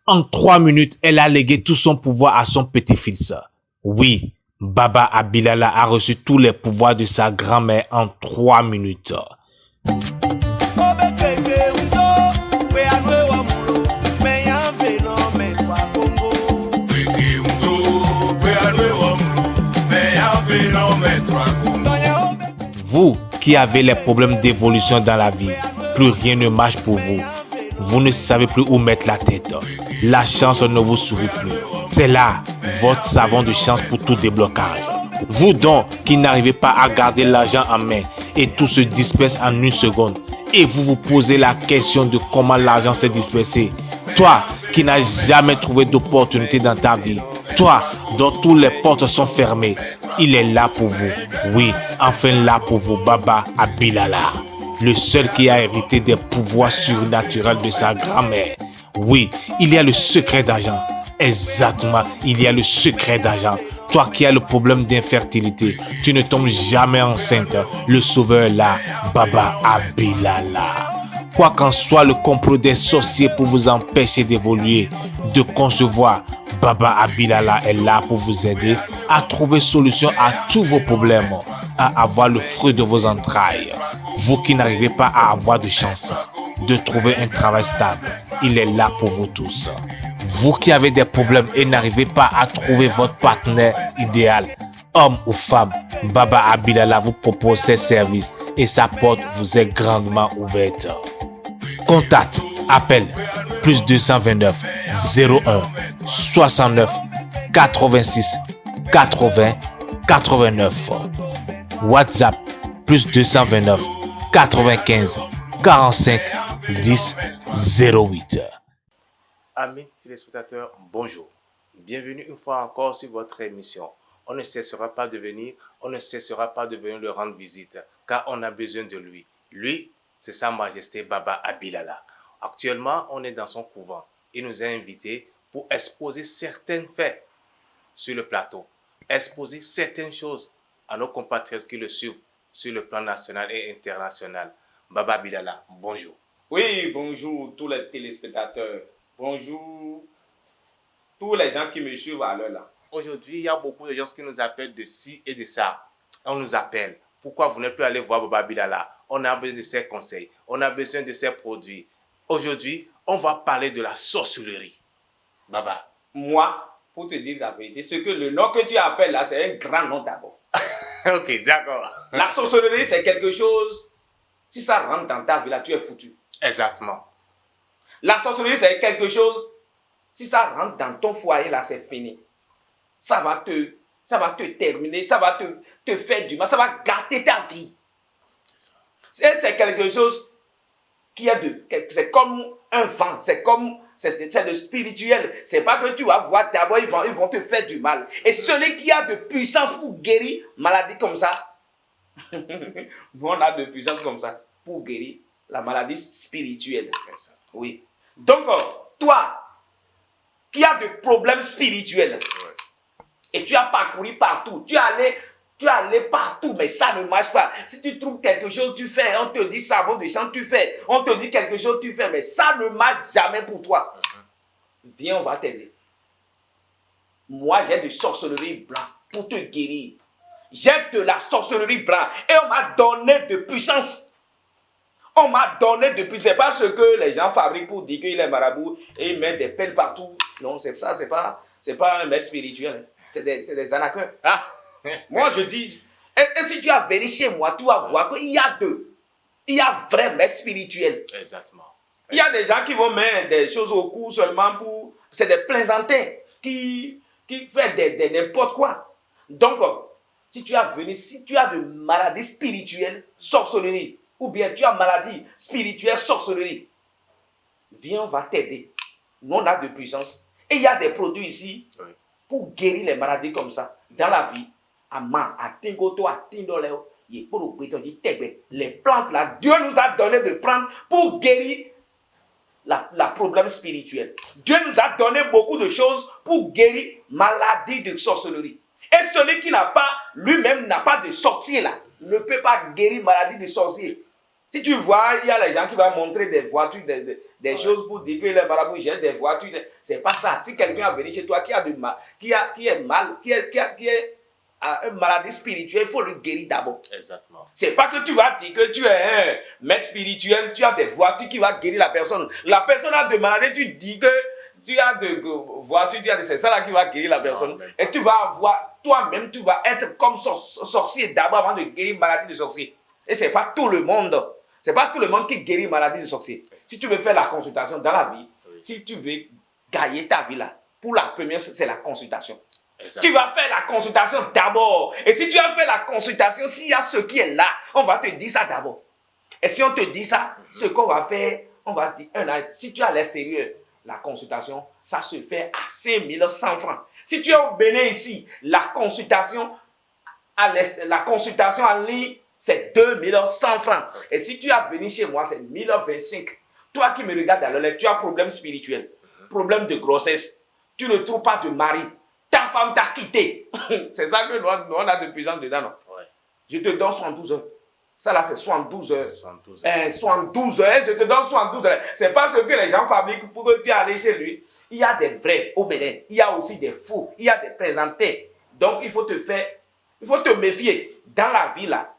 En 3 minutes, elle a légué tout son pouvoir à son petit-fils. Oui, Baba Abilala a reçu tous les pouvoirs de sa grand-mère en 3 minutes. Vous qui avez les problèmes d'évolution dans la vie, plus rien ne marche pour vous. Vous ne savez plus où mettre la tête. La chance ne vous sourit plus. C'est là votre savon de chance pour tout déblocage. Vous donc qui n'arrivez pas à garder l'argent en main et tout se disperse en une seconde. Et vous vous posez la question de comment l'argent s'est dispersé. Toi qui n'as jamais trouvé d'opportunité dans ta vie. Toi dont toutes les portes sont fermées. Il est là pour vous. Oui, enfin là pour vous, Baba Abilala. Le seul qui a hérité des pouvoirs surnaturels de sa grand-mère. Oui, il y a le secret d'argent. Exactement, il y a le secret d'argent. Toi qui as le problème d'infertilité, tu ne tombes jamais enceinte. Le sauveur est là, Baba Abilala. Quoi qu'en soit le complot des sorciers pour vous empêcher d'évoluer, de concevoir, Baba Abilala est là pour vous aider à trouver solution à tous vos problèmes, à avoir le fruit de vos entrailles. Vous qui n'arrivez pas à avoir de chance de trouver un travail stable, il est là pour vous tous. Vous qui avez des problèmes et n'arrivez pas à trouver votre partenaire idéal, homme ou femme, Baba Abilala vous propose ses services et sa porte vous est grandement ouverte. Contact, appel, plus 229 01 69 86 80 89. WhatsApp, plus 229 95 45 10 08. Amis téléspectateurs, bonjour. Bienvenue une fois encore sur votre émission. On ne cessera pas de venir le rendre visite, car on a besoin de lui. Lui, c'est Sa Majesté Baba Abilala. Actuellement, on est dans son couvent. Il nous a invités pour exposer certains faits sur le plateau, exposer certaines choses à nos compatriotes qui le suivent sur le plan national et international. Baba Abilala, bonjour. Oui, bonjour tous les téléspectateurs. Bonjour tous les gens qui me suivent à l'heure là. Aujourd'hui, il y a beaucoup de gens qui nous appellent de ci et de ça. On nous appelle. Pourquoi vous n'êtes plus allé voir Baba Abilala? On a besoin de ses conseils. On a besoin de ses produits. Aujourd'hui, on va parler de la sorcellerie. Baba. Moi, pour te dire la vérité, ce que le nom que tu appelles là, c'est un grand nom d'abord. Ok, d'accord. La sorcellerie, c'est quelque chose, si ça rentre dans ta vie là, tu es foutu. Exactement. La sorcellerie, c'est quelque chose, si ça rentre dans ton foyer là, c'est fini. Ça va te terminer, ça va te faire du mal, ça va gâter ta vie. C'est quelque chose qui a c'est comme un vent, c'est le spirituel. C'est pas que tu vas voir d'abord, ils vont te faire du mal. Et celui qui a de puissance pour guérir maladie comme ça, on a de puissance comme ça pour guérir la maladie spirituelle. Oui. Donc, toi, qui as de problèmes spirituels, et tu as parcouru partout, tu es allé partout, mais ça ne marche pas. Si tu trouves quelque chose, tu fais. On te dit savon de chant, tu fais. On te dit quelque chose, tu fais. Mais ça ne marche jamais pour toi. Viens, on va t'aider. Moi, j'ai de sorcellerie blanche pour te guérir. J'ai de la sorcellerie blanche. Et on m'a donné de puissance. On m'a donné de puissance. C'est pas ce que les gens fabriquent pour dire qu'il est marabout et ils mettent des pelles partout. Non, c'est ça, c'est pas un maître spirituel. C'est des arnaqueurs. Ah. Moi, je dis, et si tu as venu chez moi, tu vas voir qu'il y a vrai maître spirituel. Exactement. Il y a des gens qui vont mettre des choses au cou seulement pour... C'est des plaisantins qui font des n'importe quoi. Donc, si tu as de maladies spirituelles, sorcellerie, ou bien tu as maladie spirituelle, sorcellerie, viens, on va t'aider. Nous, on a de puissance. Et il y a des produits ici pour guérir les maladies comme ça dans la vie. Les plantes là, Dieu nous a donné de prendre pour guérir la problème spirituel. Dieu nous a donné beaucoup de choses pour guérir maladie de sorcellerie. Et celui qui n'a pas, lui-même n'a pas de sorcier là, ne peut pas guérir maladie de sorcier. Si tu vois, il y a les gens qui vont montrer des voitures, des choses pour dire que les marabouts gèrent des voitures. C'est pas ça. Si quelqu'un est venu chez toi qui a une maladie spirituelle, il faut le guérir d'abord. Exactement. C'est pas que tu vas dire que tu es un maître spirituel, tu as des voitures qui vont guérir la personne. La personne a des maladies, tu dis que tu as des voitures, c'est ça là qui va guérir la personne. Non, et tu vas avoir, toi-même, tu vas être comme sorcier d'abord avant de guérir maladie de sorcier. Et c'est pas tout le monde. C'est pas tout le monde qui guérit maladie de sorcier. Si tu veux faire la consultation dans la vie, si tu veux gagner ta vie là, pour la première, c'est la consultation. Exactement. Tu vas faire la consultation d'abord. Et si tu as fait la consultation, s'il y a ce qui est là, on va te dire ça d'abord. Et si on te dit ça, ce qu'on va faire, on va dire, si tu es à l'extérieur, la consultation, ça se fait à 5100 francs. Si tu es au Bénin ici, la consultation en ligne, c'est 2100 francs. Et si tu as venu chez moi, c'est 1025. Toi qui me regardes à l'œil, tu as problème spirituel, problème de grossesse. Tu ne trouves pas de mari. Ta femme t'a quitté. C'est ça que nous on a de puissance dedans, non? Ouais. Je te donne 72 heures. Ça là, c'est 72 heures. 72 heures. Je te donne 72 heures. C'est pas ce que les gens fabriquent pour que tu ailles chez lui. Il y a des vrais au Bénin. Il y a aussi des faux. Il y a des présentés. Donc, il faut te méfier. Dans la vie là,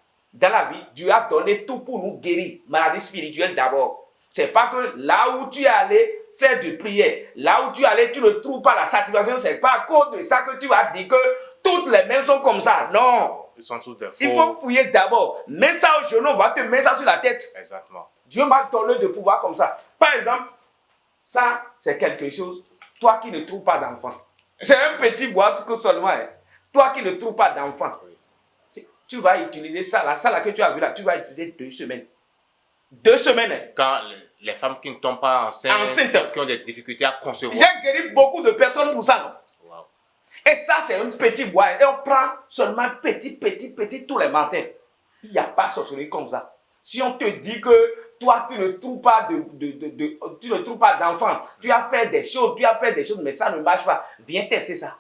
Dieu a donné tout pour nous guérir. Maladie spirituelle d'abord. C'est pas que là où tu es allé faire de prière, là où tu es allé, tu ne trouves pas la satisfaction. C'est pas à cause de ça que tu vas dire que toutes les mains sont comme ça. Non. Ils sont tous des faux. Il faut fouiller d'abord. Mets ça au genou, on va te mettre ça sur la tête. Exactement. Dieu m'a donné de pouvoir comme ça. Par exemple, ça, c'est quelque chose. Toi qui ne trouves pas d'enfant. C'est un petit boîte que seulement. Hein. Toi qui ne trouves pas d'enfant. Oui. Tu vas utiliser ça là que tu as vu là, tu vas utiliser 2 semaines. 2 semaines. Hein. Quand les femmes qui ne tombent pas enceintes, qui ont des difficultés à concevoir. J'ai guéri beaucoup de personnes pour ça. Non? Wow. Et ça, c'est un petit bois. Et on prend seulement petit tous les matins. Il n'y a pas de sorcellerie comme ça. Si on te dit que toi, tu ne trouves pas tu ne trouves pas d'enfant, tu as fait des choses, mais ça ne marche pas. Viens tester ça.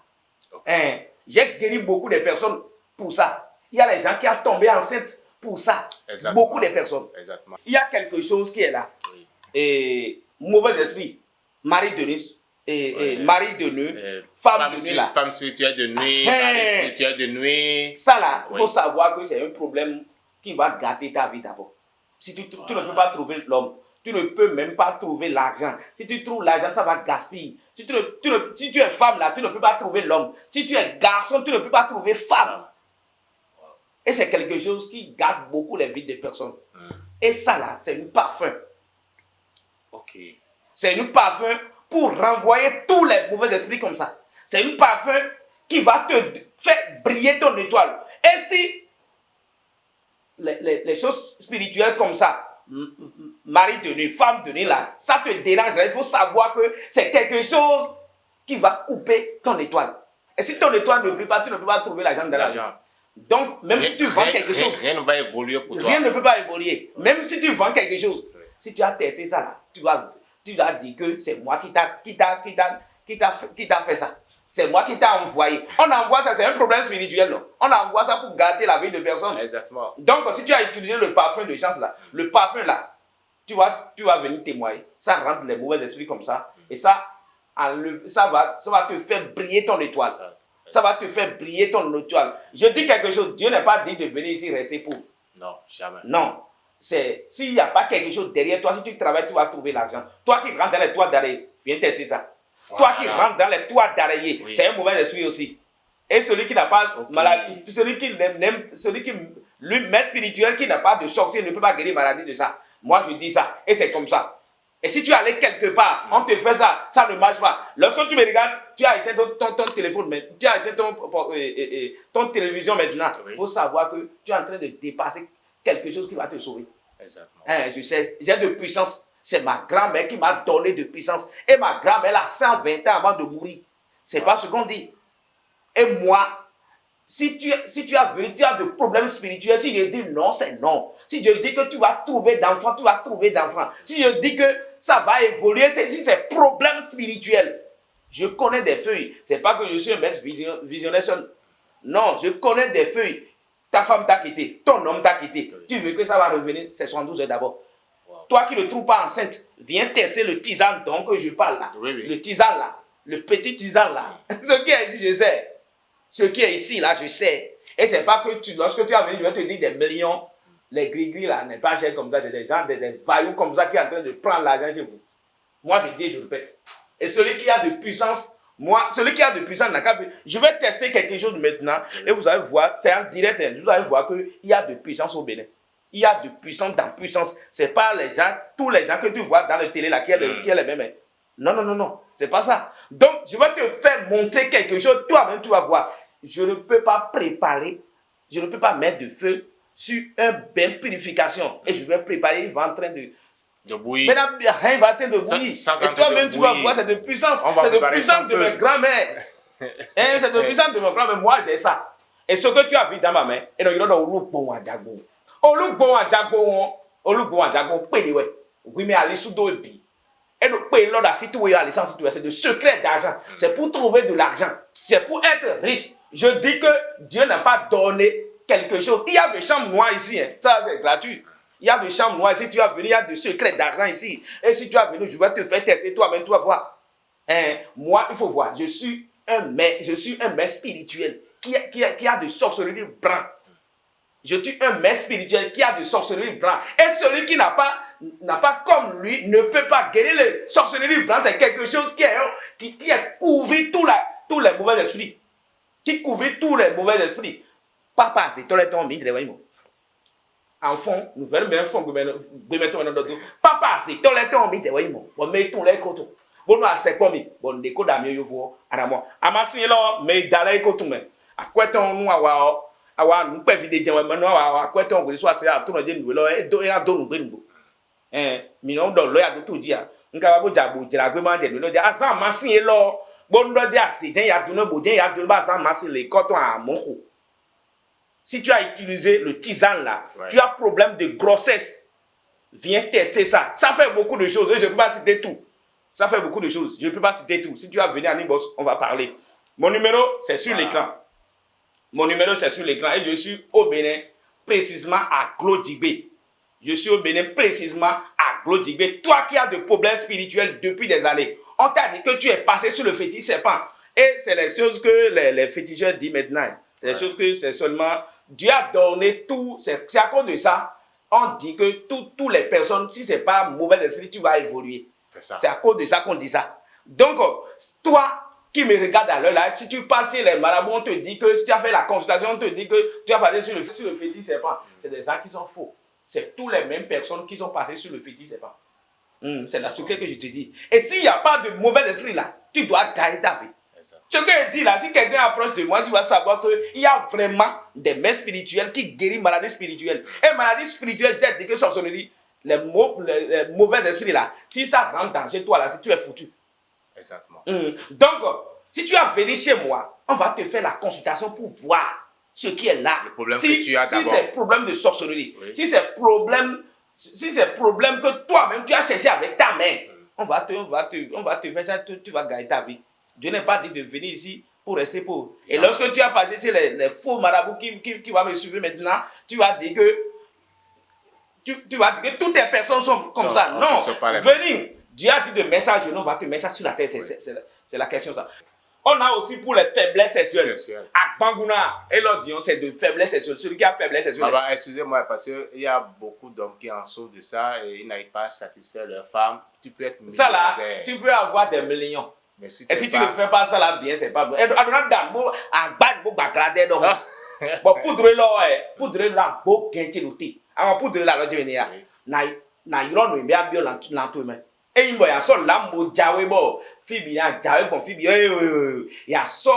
Okay. Hein? J'ai guéri beaucoup de personnes pour ça. Il y a les gens qui ont tombé enceintes pour ça. Exactement. Beaucoup de personnes. Exactement. Il y a quelque chose qui est là. Oui. Et mauvais esprit, mari de nuit, mari de nuit, femme de nuit là. Femme spirituelle de nuit, mari spirituel de nuit. Ça là, il faut savoir que c'est un problème qui va gâter ta vie d'abord. Si tu ne peux pas trouver l'homme, tu ne peux même pas trouver l'argent. Si tu trouves l'argent, ça va gaspiller. Si tu es femme là, tu ne peux pas trouver l'homme. Si tu es garçon, tu ne peux pas trouver femme. Et c'est quelque chose qui gâte beaucoup les vies des personnes. Et ça là, c'est un parfum. Ok. C'est un parfum pour renvoyer tous les mauvais esprits comme ça. C'est un parfum qui va te faire briller ton étoile. Et si les choses spirituelles comme ça, mari de nuit, femme de nuit là, ça te dérange, il faut savoir que c'est quelque chose qui va couper ton étoile. Et si ton étoile ne brille pas, tu ne peux pas trouver l'argent dans la vie. Donc, même si tu vends quelque chose, rien ne va évoluer pour toi. Rien ne peut pas évoluer. Même si tu vends quelque chose, si tu as testé ça là, tu dois dire que c'est moi qui t'a fait ça. C'est moi qui t'a envoyé. On envoie ça, c'est un problème spirituel, non? On envoie ça pour gâter la vie de personne. Exactement. Donc, si tu as utilisé le parfum de chance là, le parfum là, tu vas venir témoigner. Ça rentre les mauvais esprits comme ça. Et ça va te faire briller ton étoile. Ça va te faire briller ton étoile. Je dis quelque chose, Dieu n'a pas dit de venir ici rester pauvre. Non, jamais. Non. S'il n'y a pas quelque chose derrière toi, si tu travailles, tu vas trouver l'argent. Toi qui rentres dans les toits d'araignée, viens tester ça. Voilà. Toi qui rentres dans les toits d'araignée, oui. C'est un mauvais esprit aussi. Et celui qui n'a pas maladie, celui qui lui, maître spirituel qui n'a pas de sorcier ne peut pas guérir maladie de ça. Moi, je dis ça. Et c'est comme ça. Et si tu es allé quelque part, on te fait ça, ça ne marche pas. Lorsque tu me regardes, tu as éteint ton téléphone, tu as éteint ton télévision maintenant, pour savoir que tu es en train de dépasser quelque chose qui va te sauver. Exactement. Je sais, j'ai de puissance. C'est ma grand-mère qui m'a donné de puissance. Et ma grand-mère a 120 ans avant de mourir. C'est pas ce qu'on dit. Et moi, si tu as de problèmes spirituels, si je dis non, c'est non. Si je dis que tu vas trouver d'enfants, tu vas trouver d'enfants. Si je dis que ça va évoluer, si c'est problème spirituel. Je connais des feuilles. C'est pas que je suis un best visionnaire seul. Non, je connais des feuilles. ta femme t'a quitté, ton homme t'a quitté. Tu veux que ça va revenir, c'est 72 heures d'abord. Toi qui ne trouves pas enceinte, viens tester le tisane dont je parle là. Oui, oui. Le tisane là. Le petit tisane là. Ce qui est ici, je sais. Ce qui est ici là, je sais. Et c'est pas que lorsque tu as venu, je vais te dire des millions. Les gris-gris là n'est pas cher comme ça. C'est des gens, des vaillous comme ça qui sont en train de prendre l'argent chez vous. Moi je dis, je répète. Et celui qui a de puissance, celui qui a de puissance n'a qu'à. Je vais tester quelque chose maintenant. Et vous allez voir, c'est en direct. Vous allez voir qu'il y a de puissance au Bénin. Il y a de puissance dans puissance. C'est pas les gens, tous les gens que tu vois dans la télé là qui est les mêmes. Non, non, non, non. C'est pas ça. Donc, je vais te faire montrer quelque chose. Toi-même, tu vas voir. Je ne peux pas préparer. Je ne peux pas mettre de feu sur un bain de purification. Et je vais préparer. Il va en train de bouillir. Maintenant, il va en train de bouillir. Et toi-même, tu vas voir. C'est de puissance. C'est de puissance de mes grands-mères. C'est de puissance de mes grands-mères. Moi, j'ai ça. Et ce que tu as vu dans ma main, et donc, il y a un oui, mais aller sous d'autres billes. Et donc, c'est de secret d'argent. C'est pour trouver de l'argent. C'est pour être riche. Je dis que Dieu n'a pas donné quelque chose. Il y a des chambres noires ici. Hein. Ça, c'est gratuit. Il y a des chambres noires ici. Tu vas venir, il y a des secrets d'argent ici. Et si tu vas venir, je vais te faire tester toi-même. Tu vas voir. Hein? Moi, il faut voir. Je suis un maître spirituel qui a de sorcellerie blanc. Je suis un maître spirituel qui a de sorcellerie blanc. Et celui qui n'a pas comme lui ne peut pas guérir les sorcelleries blancs. C'est quelque chose qui est couvert tous les mauvais esprits. Qui couvre tous les mauvais esprits. Papa, c'est toi les tombes, enfant, nous faisons bien fond, papa, c'est toi les tombes, on met tous les cotons. Bon, c'est comme bon, des codes à mieux, you vois, à la moi. Amassin là, mais dans les cotons, à quoi ton awa nous peut vider maintenant à quoi ton soit c'est à tout le monde là et do ya do nous minon do lo ya do tout dia nka ba boja bo jira gbe ma de lo dia asa masin lo bo ndo dia se den ya do no bo den ya do ba asa masin le coton à monho. Si tu as utilisé le tisane là, ouais. Tu as problème de grossesse, viens tester ça. Ça fait beaucoup de choses, je ne peux pas citer tout. Ça fait beaucoup de choses, je ne peux pas citer tout. Si tu as venu à Nibos, on va parler. Mon numéro, c'est sur l'écran. Mon numéro, c'est sur l'écran et je suis au Bénin, précisément à Glodibé. Je suis au Bénin, précisément à Glodibé. Toi qui as des problèmes spirituels depuis des années, on t'a dit que tu es passé sur le fétiche serpent. Et c'est les choses que les féticheurs disent maintenant. C'est les choses que c'est seulement... Dieu a donné tout. C'est à cause de ça, on dit que toutes les personnes, si ce n'est pas mauvais esprit, tu vas évoluer. C'est à cause de ça qu'on dit ça. Donc, toi... qui me regarde à l'heure là, si tu passes sur les marabouts, on te dit que si tu as fait la consultation, on te dit que tu as passé sur le fétiche serpent. C'est des gens qui sont faux. C'est toutes les mêmes personnes qui sont passées sur le fétiche serpent. C'est la secret que je te dis. Et s'il n'y a pas de mauvais esprit là, tu dois gagner ta vie. Ce que je dis là, si quelqu'un approche de moi, tu vas savoir qu'il y a vraiment des maîtres spirituels qui guérissent maladies spirituelles. Et maladies spirituelles, je t'ai dit que sorcellerie, les mauvais esprits là, si ça rentre dans chez toi là, si tu es foutu. Exactement. Donc, si tu as venu chez moi, on va te faire la consultation pour voir ce qui est là. Le problème que tu as d'abord. Si c'est problème de sorcellerie, oui. Si c'est problème que toi-même tu as cherché avec ta main, on va te faire ça, tu vas gagner ta vie. Dieu n'est pas dit de venir ici pour rester pauvre. Et lorsque tu as passé sur les faux marabouts qui vont me suivre maintenant, tu vas dire que toutes les personnes sont comme ça. Non, venez. Dieu a dit de mettre ça à genoux, on va te mettre ça sur la tête. C'est la question ça. On a aussi pour les faiblesses sexuelles. À Bangouna, et l'autre dit c'est de faiblesse sexuelle. Celui qui a faiblesse sexuelle. Excusez-moi, parce qu'il y a beaucoup d'hommes qui en sont de ça et ils n'arrivent pas à satisfaire leur femme. Tu peux être ça là, tu peux avoir des millions. Mais si et si tu ne fais pas ça là bien, c'est pas bon. Et bon, poudre là, beau gentilité. Alors poudre là, l'autre venir. Na yiro no bien bio lanto me. Et il y a so lambo jawe bo fibi ya jawe bon fibi ya so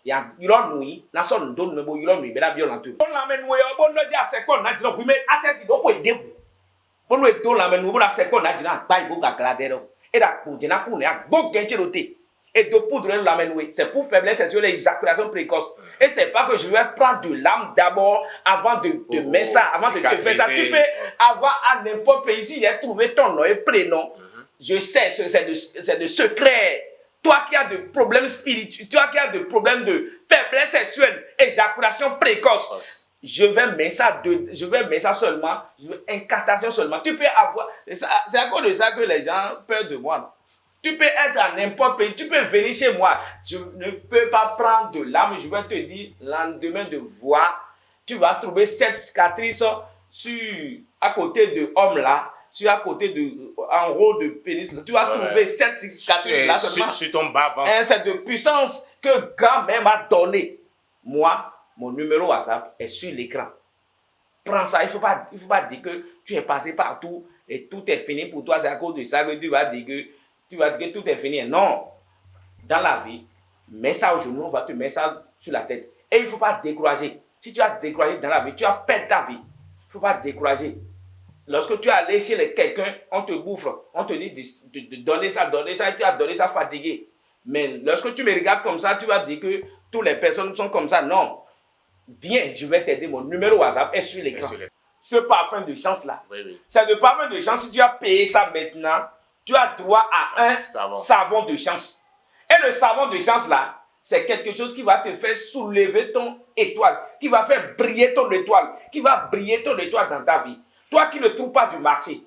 ya yiro no yi na so ndo no bo yiro no be da bio lanto. Bon la menu we bon no dia sekon na jino me atesi do ko edebu. Bon no do la menu bo da sekon na jina gba ibo gagara de ro. E da ko jina ku ne agbo genchirote. Et de poudre la menu c'est pour faiblesse sexuelle et éjaculation précoce. Et c'est pas que je vais prendre de l'âme d'abord avant de mettre ça, avant de te faire ça. Tu peux avoir à n'importe quel ici, j'ai trouvé ton nom et prénom. Je sais, c'est de secret. Toi qui as des problèmes spirituels, toi qui as des problèmes de faiblesse sexuelle, éjaculation précoce, je vais mettre ça seulement, je veux incantation seulement. Tu peux avoir, c'est à cause de ça que les gens peur de moi. Non? Tu peux être à n'importe pays, tu peux venir chez moi. Je ne peux pas prendre de l'âme, je vais te dire, lendemain de voir, tu vas trouver cette cicatrice à côté de homme là, à côté de, en haut de pénis. Tu vas trouver cette cicatrice là seulement. Sur ton bas-ventre. C'est de puissance que grand-mère m'a donné. Moi, mon numéro WhatsApp est sur l'écran. Prends ça, il ne faut pas dire que tu es passé partout et tout est fini pour toi. C'est à cause de ça que tu vas dire que tout est fini. Non. Dans la vie, mets ça au genou, on va te mettre ça sur la tête. Et il ne faut pas décourager. Si tu as découragé dans la vie, tu as perdu ta vie. Il ne faut pas décourager. Lorsque tu es allé chez quelqu'un, on te bouffe, on te dit de donner ça, et tu as donné ça fatigué. Mais lorsque tu me regardes comme ça, tu vas dire que toutes les personnes sont comme ça. Non. Viens, je vais t'aider. Mon numéro WhatsApp est sur l'écran. Ce parfum de chance-là, c'est le parfum de chance. Si tu as payé ça maintenant, tu as droit à un savon de chance. Et le savon de chance-là, c'est quelque chose qui va te faire soulever ton étoile, qui va faire briller ton étoile, qui va briller ton étoile dans ta vie. Toi qui ne trouves pas du marché,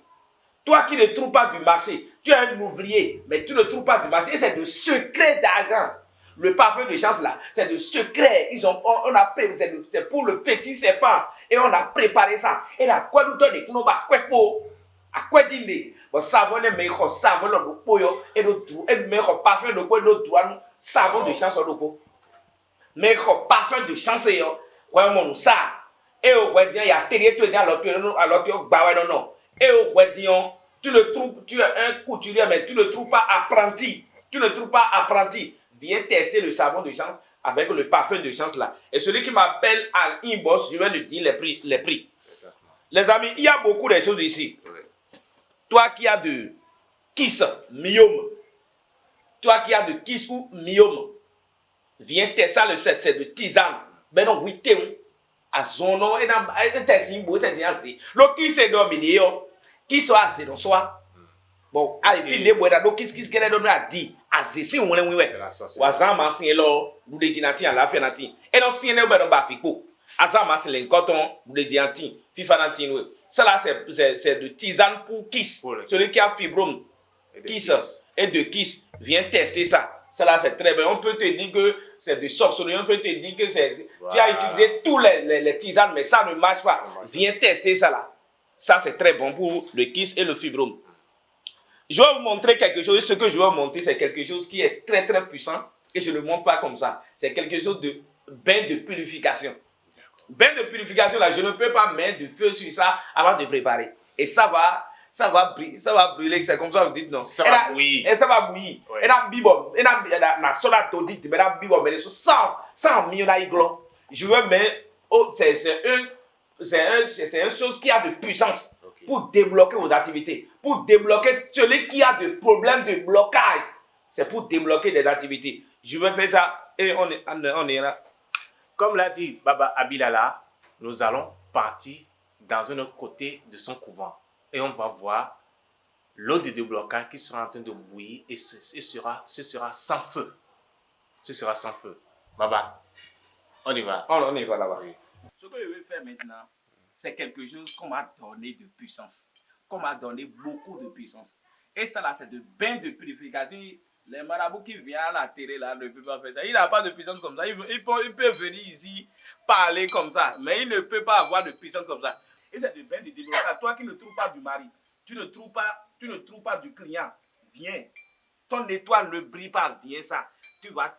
tu es un ouvrier, mais tu ne trouves pas du marché. Et c'est de secret d'argent. Le parfum de chance là, c'est de secret. C'est pour le fétiche serpent. Et on a préparé ça. Et là, quoi nous donne nous va quoi pour à quoi dire bon savon le meilleur savon le poyo et le meilleur parfum de quoi nous doit savon de chance le pot. Meilleur parfum de chance yo. Vraiment ça. Et au wedding il y a télé tout alors que bah non. Et au wedding tu le trouves, tu es un couturier mais tu ne trouves pas apprenti. Viens tester le savon de chance avec le parfum de chance là. Et celui qui m'appelle à inbox, je vais lui dire les prix. Exactement. Les amis, il y a beaucoup de choses ici. Oui. Toi qui as de kiss, myome. Viens tester ça, c'est de tisane. Ben non, oui, t'es à zono, et dans le kiss est dominé, qui soit assez dans soi. Bon, il fait des bois d'ado, qu'est-ce qu'elle a donné à dire? Azesi wole wiwe wazama sin lo buleji nati ala fe nati e non sin ne ba ba fipo azama sin le coton buleji nati fifa nati we ça là c'est de tisane pour kiss celui qui a fibrome kiss et de kiss viens tester ça là c'est très bien. On peut te dire que c'est de sorcellerie, on peut te dire que c'est tu as utilisé tous les tisanes mais ça ne marche pas. Viens tester ça là. Ça c'est très bon pour le kiss et le fibrome. Je vais vous montrer quelque chose. Ce que je vais vous montrer, c'est quelque chose qui est très très puissant. Et je ne le montre pas comme ça. C'est quelque chose de bain de purification. Bain de purification, là, je ne peux pas mettre du feu sur ça avant de préparer. Et ça va brûler. C'est comme ça, vous dites non. Ça va bouillir. Et ça va bouillir. Et là, bibom. Et là, la soda todite, mais là, bibom, mais les choses sans millionnaire. Je veux mettre, c'est une chose qui a de puissance. Pour débloquer vos activités, pour débloquer celui qui a des problèmes de blocage. C'est pour débloquer des activités. Je vais faire ça et on est là. Comme l'a dit Baba Abilala, nous allons partir dans un autre côté de son couvent. Et on va voir l'eau de déblocage qui sera en train de bouillir et ce sera sans feu. Ce sera sans feu. Baba, on y va. On y va là-bas. Oui. Ce que je vais faire maintenant, c'est quelque chose qu'on m'a donné de puissance. Qu'on m'a donné beaucoup de puissance. Et ça là, c'est de bain de purification. Les marabouts qui viennent à la télé là ne peuvent pas faire ça. Il n'a pas de puissance comme ça. Il peut venir ici parler comme ça. Mais il ne peut pas avoir de puissance comme ça. Et c'est de bain de déblocage. Toi qui ne trouves pas du mari, tu ne trouves pas du client, viens. Ton étoile ne brille pas, viens ça. Tu vas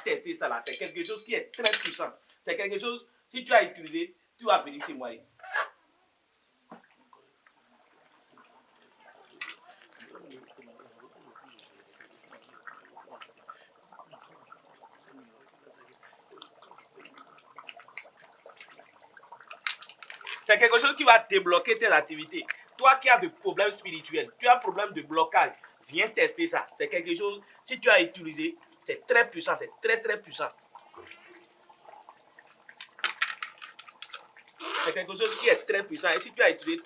tester ça là. C'est quelque chose qui est très puissant. C'est quelque chose, si tu as utilisé, tu vas venir témoigner. C'est quelque chose qui va débloquer tes activités. Toi qui as des problèmes spirituels, tu as un problème de blocage, viens tester ça. C'est quelque chose, si tu as utilisé, c'est très puissant, c'est très très puissant. C'est quelque chose qui est très puissant. Et si tu as utilisé,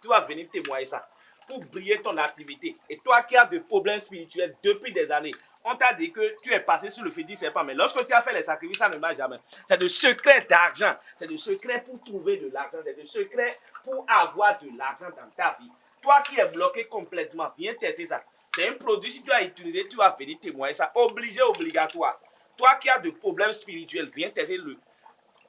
tu vas venir témoigner ça. Pour briller ton activité. Et toi qui as des problèmes spirituels depuis des années, On t'a dit que tu es passé sur le fétiche serpent, mais lorsque tu as fait les sacrifices, ça ne marche jamais. C'est de secrets d'argent. C'est de secrets pour trouver de l'argent. C'est de secrets pour avoir de l'argent dans ta vie. Toi qui es bloqué complètement, viens tester ça. C'est un produit, si tu as utilisé, tu vas venir témoigner ça. Obligé, obligatoire. Toi qui as des problèmes spirituels, viens tester le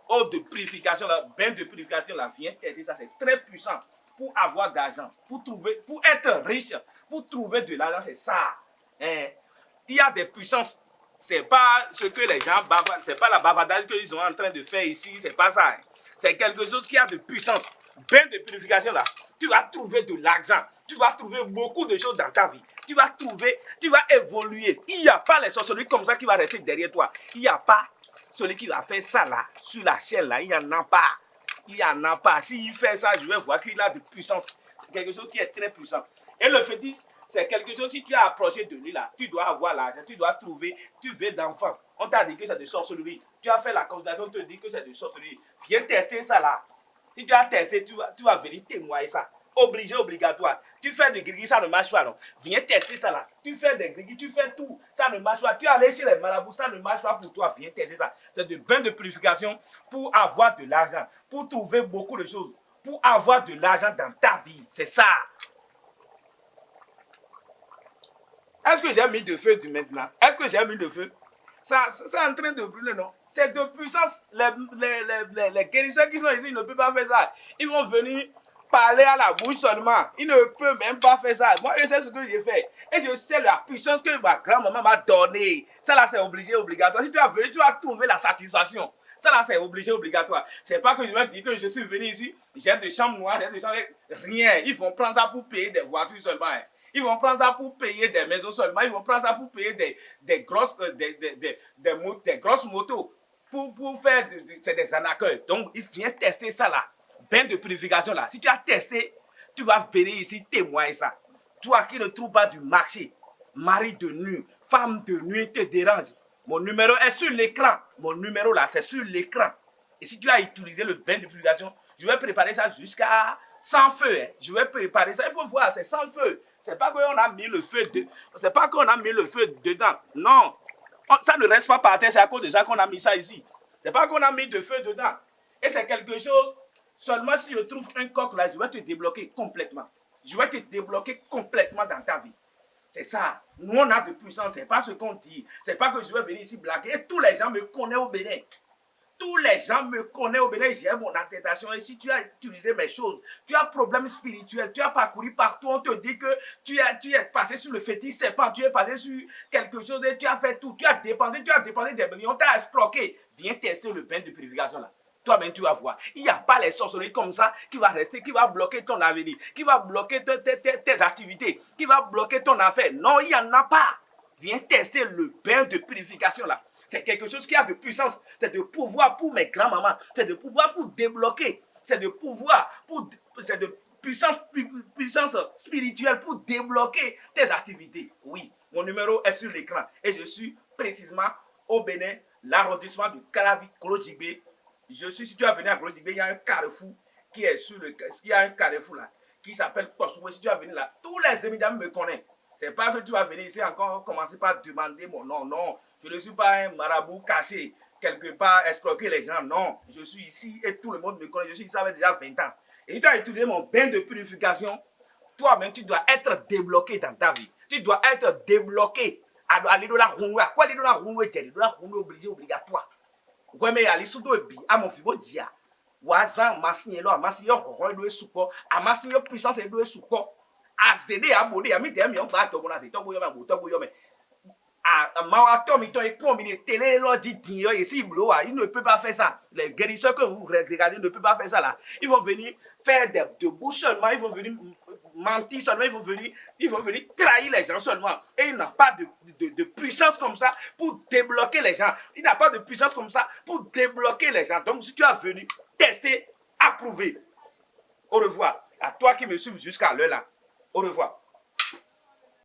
eau de purification, le bain de purification, là, viens tester ça. C'est très puissant pour avoir d'argent, pour trouver, pour être riche, pour trouver de l'argent, c'est ça. Hein? Il y a des puissances. C'est pas ce que les gens bavardent, c'est pas la bavardage qu'ils sont en train de faire ici, c'est pas ça. Hein? C'est quelque chose qui a de puissance. Bain de purification là, tu vas trouver de l'argent, tu vas trouver beaucoup de choses dans ta vie. Tu vas trouver, tu vas évoluer. Il n'y a pas les sorcelleries comme ça qui va rester derrière toi. Il n'y a pas celui qui va faire ça là, sur la chaîne là, il n'y en a pas. Il n'y en a pas. S'il fait ça, je vais voir qu'il a de puissance. C'est quelque chose qui est très puissant. Et le fétiche, c'est quelque chose, si tu as approché de lui là, tu dois avoir l'argent, tu dois trouver, tu veux d'enfant. On t'a dit que c'est de sorcellerie. Tu as fait la consultation, on te dit que c'est de sorcellerie. Viens tester ça là. Si tu as testé, tu vas venir témoigner ça. Obligé, obligatoire. Tu fais des grigis, ça ne marche pas, non. Viens tester ça là. Tu fais des grigis, tu fais tout, ça ne marche pas. Tu es allé chez les marabouts, ça ne marche pas pour toi. Viens tester ça. C'est de bain de purification pour avoir de l'argent, pour trouver beaucoup de choses, pour avoir de l'argent dans ta vie. C'est ça. Est-ce que j'ai mis de feu du maintenant? Est-ce que j'ai mis de feu? Ça, c'est en train de brûler, non? C'est de puissance. Les guérisseurs qui sont ici, ils ne peuvent pas faire ça. Ils vont venir parler à la bouche seulement. Ils ne peuvent même pas faire ça. Moi, je sais ce que j'ai fait. Et je sais la puissance que ma grand-maman m'a donnée. Ça là, c'est obligé, obligatoire. Si tu vas venir, tu vas trouver la satisfaction. Ça là, c'est obligé, obligatoire. C'est pas que je vais dire que je suis venu ici, j'ai des chambres noires, j'ai des chambres... Rien. Ils vont prendre ça pour payer des voitures seulement. Hein. Ils vont prendre ça pour payer des maisons seulement. Ils vont prendre ça pour payer des grosses motos. Pour faire c'est des arnaqueurs. Donc, il vient tester ça là. Bain de purification là. Si tu as testé, tu vas venir ici témoigner ça. Toi qui ne trouves pas du marché, mari de nuit, femme de nuit te dérange. Mon numéro est sur l'écran. Mon numéro là, c'est sur l'écran. Et si tu as utilisé le bain de purification, je vais préparer ça jusqu'à sans feu. Hein. Je vais préparer ça. Il faut voir, c'est sans feu. C'est pas qu'on a mis le feu c'est pas qu'on a mis le feu dedans. Non. Ça ne reste pas par terre, c'est à cause de ça qu'on a mis ça ici. C'est pas qu'on a mis de feu dedans. Et c'est quelque chose, seulement si je trouve un coq là, je vais te débloquer complètement. Je vais te débloquer complètement dans ta vie. C'est ça. Nous, on a de puissance. C'est pas ce qu'on dit. C'est pas que je vais venir ici blaguer. Et tous les gens me connaissent au Bénin. Tous les gens me connaissent au Bénin, j'ai mon attestation. Et si tu as utilisé mes choses, tu as problème spirituel, tu as parcouru partout, on te dit que tu es passé sur le fétiche serpent, tu es passé sur quelque chose et tu as fait tout. Tu as dépensé des millions, tu as escroqué. Viens tester le bain de purification là. Toi-même, tu vas voir. Il n'y a pas les sorcelleries comme ça qui va rester, qui va bloquer ton avenir, qui va bloquer tes activités, qui va bloquer ton affaire. Non, il n'y en a pas. Viens tester le bain de purification là. C'est quelque chose qui a de puissance. C'est de pouvoir pour mes grands-mamans. C'est de pouvoir pour débloquer. C'est de pouvoir pour... C'est de puissance spirituelle pour débloquer tes activités. Oui, mon numéro est sur l'écran. Et je suis précisément au Bénin, l'arrondissement de Calavi-Kolodjigbe. Je suis, si tu as venu à Kolodjigbe, il y a un carrefour qui est sur le... Il y a un carrefour là qui s'appelle Kosoué. Si tu as venu là, tous les émigrants me connaissent. C'est pas que tu vas venir ici encore commencer par demander mon nom. Non, je ne suis pas un marabout caché, quelque part, escroquer les gens. Non, je suis ici et tout le monde me connaît. Je suis ici avec déjà 20 ans. Et tu as utilisé mon bain de purification. Toi-même, tu dois être débloqué dans ta vie. Tu dois être débloqué. À l'île de la Rounoué. À quoi l'île de la Rounoué? L'île de la Rounoué obligé, obligatoire. Ouais, mais à l'île de à mon fibo dia. Wazan, Massigno, Massigno, Roy, Souko, à Massigno, puissance et de Souko. Azede abode ami dem yon ba to bona se to boyo ma bo to boyo me ma wa to mi to e combiner télé lo di din yo ici blo il ne peut pas faire ça. Les guérisseurs que vous regardez ne peuvent pas faire ça là. Ils vont venir faire de bouche seulement, ils vont venir mentir seulement, ils vont venir trahir les gens seulement. Et il n'a pas de puissance comme ça pour débloquer les gens. Il n'a pas de puissance comme ça pour débloquer les gens. Donc si tu as venu tester, approuver. Au revoir. À toi qui me suis jusqu'à l'heure là. Au revoir.